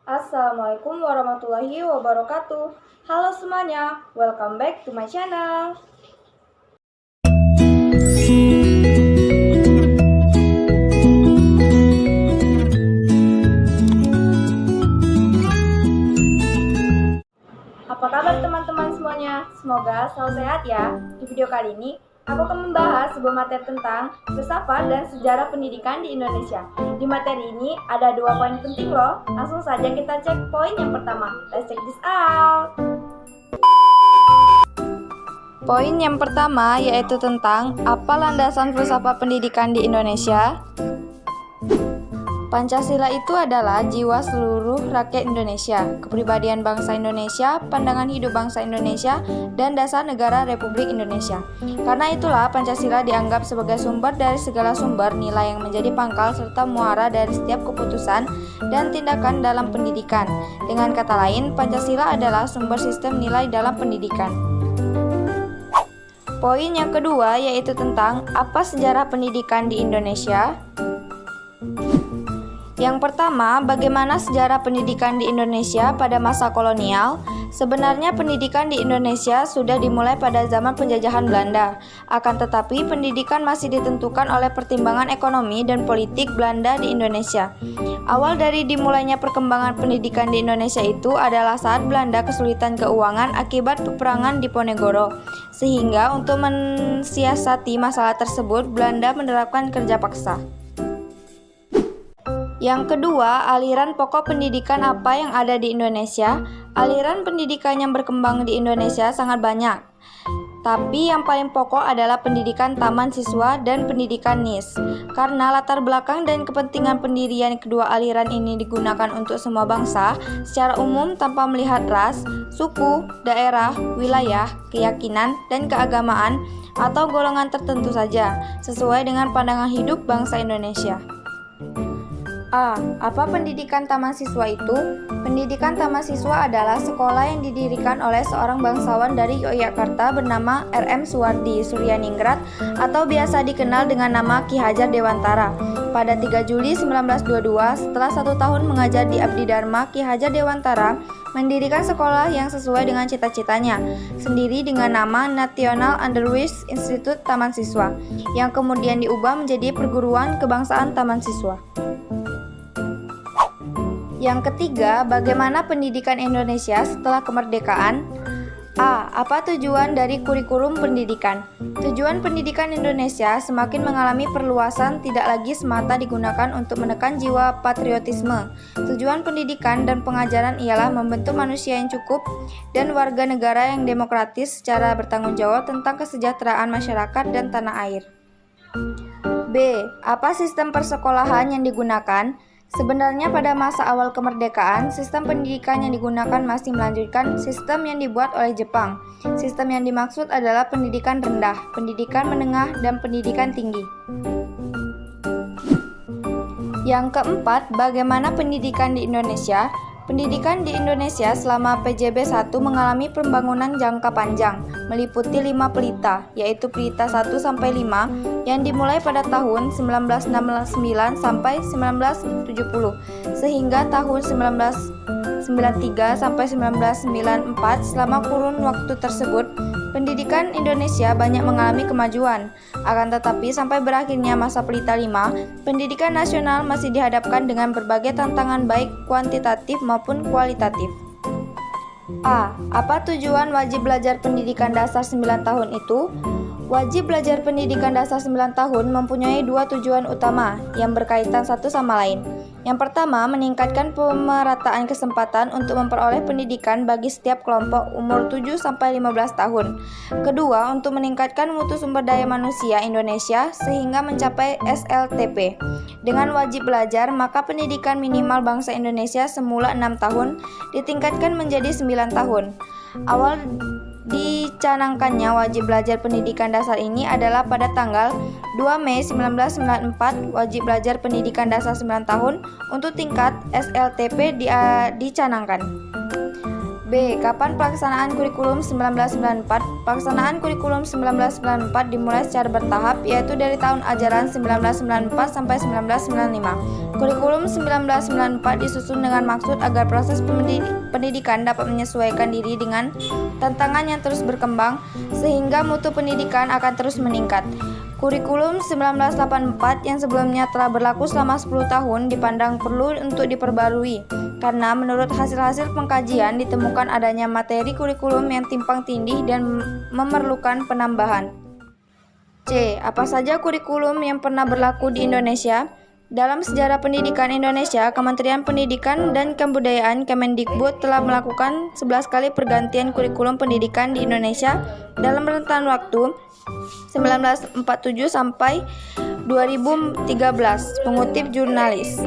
Assalamualaikum warahmatullahi wabarakatuh. Halo semuanya, welcome back to my channel. Apa kabar teman-teman semuanya? Semoga selalu sehat ya. Di video kali ini, aku akan membahas sebuah materi tentang filsafat dan sejarah pendidikan di Indonesia. Di materi ini ada 2 poin penting loh. Langsung saja kita cek poin yang pertama. Let's check this out. Poin yang pertama yaitu tentang apa landasan filsafat pendidikan di Indonesia. Pancasila itu adalah jiwa seluruh rakyat Indonesia, kepribadian bangsa Indonesia, pandangan hidup bangsa Indonesia, dan dasar negara Republik Indonesia. Karena itulah Pancasila dianggap sebagai sumber dari segala sumber nilai yang menjadi pangkal serta muara dari setiap keputusan dan tindakan dalam pendidikan. Dengan kata lain, Pancasila adalah sumber sistem nilai dalam pendidikan. Poin yang kedua yaitu tentang apa sejarah pendidikan di Indonesia. Yang pertama, bagaimana sejarah pendidikan di Indonesia pada masa kolonial? Sebenarnya pendidikan di Indonesia sudah dimulai pada zaman penjajahan Belanda. Akan tetapi pendidikan masih ditentukan oleh pertimbangan ekonomi dan politik Belanda di Indonesia. Awal dari dimulainya perkembangan pendidikan di Indonesia itu adalah saat Belanda kesulitan keuangan akibat peperangan Diponegoro. Sehingga untuk mensiasati masalah tersebut, Belanda menerapkan kerja paksa. Yang kedua, aliran pokok pendidikan apa yang ada di Indonesia? Aliran pendidikan yang berkembang di Indonesia sangat banyak. Tapi yang paling pokok adalah pendidikan taman siswa dan pendidikan NIS. Karena latar belakang dan kepentingan pendirian kedua aliran ini digunakan untuk semua bangsa secara umum tanpa melihat ras, suku, daerah, wilayah, keyakinan, dan keagamaan atau golongan tertentu saja, sesuai dengan pandangan hidup bangsa Indonesia. A. Apa pendidikan taman siswa itu? Pendidikan taman siswa adalah sekolah yang didirikan oleh seorang bangsawan dari Yogyakarta bernama R.M. Suwardi Suryaningrat atau biasa dikenal dengan nama Ki Hajar Dewantara. Pada 3 Juli 1922, setelah 1 tahun mengajar di Abdi Dharma, Ki Hajar Dewantara mendirikan sekolah yang sesuai dengan cita-citanya, sendiri dengan nama National Underwise Institute Taman Siswa, yang kemudian diubah menjadi Perguruan Kebangsaan Taman Siswa. Yang ketiga, bagaimana pendidikan Indonesia setelah kemerdekaan? A. Apa tujuan dari kurikulum pendidikan? Tujuan pendidikan Indonesia semakin mengalami perluasan, tidak lagi semata digunakan untuk menekan jiwa patriotisme. Tujuan pendidikan dan pengajaran ialah membentuk manusia yang cukup dan warga negara yang demokratis secara bertanggung jawab tentang kesejahteraan masyarakat dan tanah air. B. Apa sistem persekolahan yang digunakan? Sebenarnya pada masa awal kemerdekaan, sistem pendidikan yang digunakan masih melanjutkan sistem yang dibuat oleh Jepang. Sistem yang dimaksud adalah pendidikan rendah, pendidikan menengah, dan pendidikan tinggi. Yang keempat, bagaimana pendidikan di Indonesia? Pendidikan di Indonesia selama PJB 1 mengalami pembangunan jangka panjang, meliputi 5 pelita, yaitu pelita 1-5 yang dimulai pada tahun 1969 sampai 1970, sehingga tahun 1993 sampai 1994. Selama kurun waktu tersebut, pendidikan Indonesia banyak mengalami kemajuan. Akan tetapi sampai berakhirnya masa pelita 5, pendidikan nasional masih dihadapkan dengan berbagai tantangan baik kuantitatif maupun kualitatif. A. Apa tujuan wajib belajar pendidikan dasar 9 tahun itu? Wajib belajar pendidikan dasar 9 tahun mempunyai 2 tujuan utama yang berkaitan satu sama lain. Yang pertama, meningkatkan pemerataan kesempatan untuk memperoleh pendidikan bagi setiap kelompok umur 7-15 tahun. Kedua, untuk meningkatkan mutu sumber daya manusia Indonesia sehingga mencapai SLTP. Dengan wajib belajar, maka pendidikan minimal bangsa Indonesia semula 6 tahun ditingkatkan menjadi 9 tahun. Awal dicanangkannya wajib belajar pendidikan dasar ini adalah pada tanggal 2 Mei 1994. Wajib belajar pendidikan dasar 9 tahun untuk tingkat SLTP dicanangkan. B. Kapan pelaksanaan kurikulum 1994? Pelaksanaan kurikulum 1994 dimulai secara bertahap, yaitu dari tahun ajaran 1994 sampai 1995. Kurikulum 1994 disusun dengan maksud agar proses pendidikan dapat menyesuaikan diri dengan tantangan yang terus berkembang, sehingga mutu pendidikan akan terus meningkat. Kurikulum 1984 yang sebelumnya telah berlaku selama 10 tahun dipandang perlu untuk diperbarui, karena menurut hasil-hasil pengkajian ditemukan adanya materi kurikulum yang timpang tindih dan memerlukan penambahan. C. Apa saja kurikulum yang pernah berlaku di Indonesia? Dalam sejarah pendidikan Indonesia, Kementerian Pendidikan dan Kebudayaan Kemendikbud telah melakukan 11 kali pergantian kurikulum pendidikan di Indonesia dalam rentan waktu 1947 sampai 2013, mengutip jurnalis.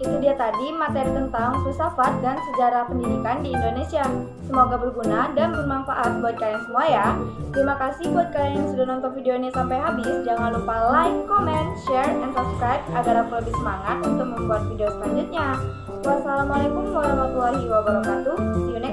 Itu dia tadi materi tentang filsafat dan sejarah pendidikan di Indonesia. Semoga berguna dan bermanfaat buat kalian semua ya. Terima kasih buat kalian yang sudah nonton video ini sampai habis. Jangan lupa like, comment, share, and subscribe agar aku lebih semangat untuk membuat video selanjutnya. Wassalamualaikum warahmatullahi wabarakatuh. See you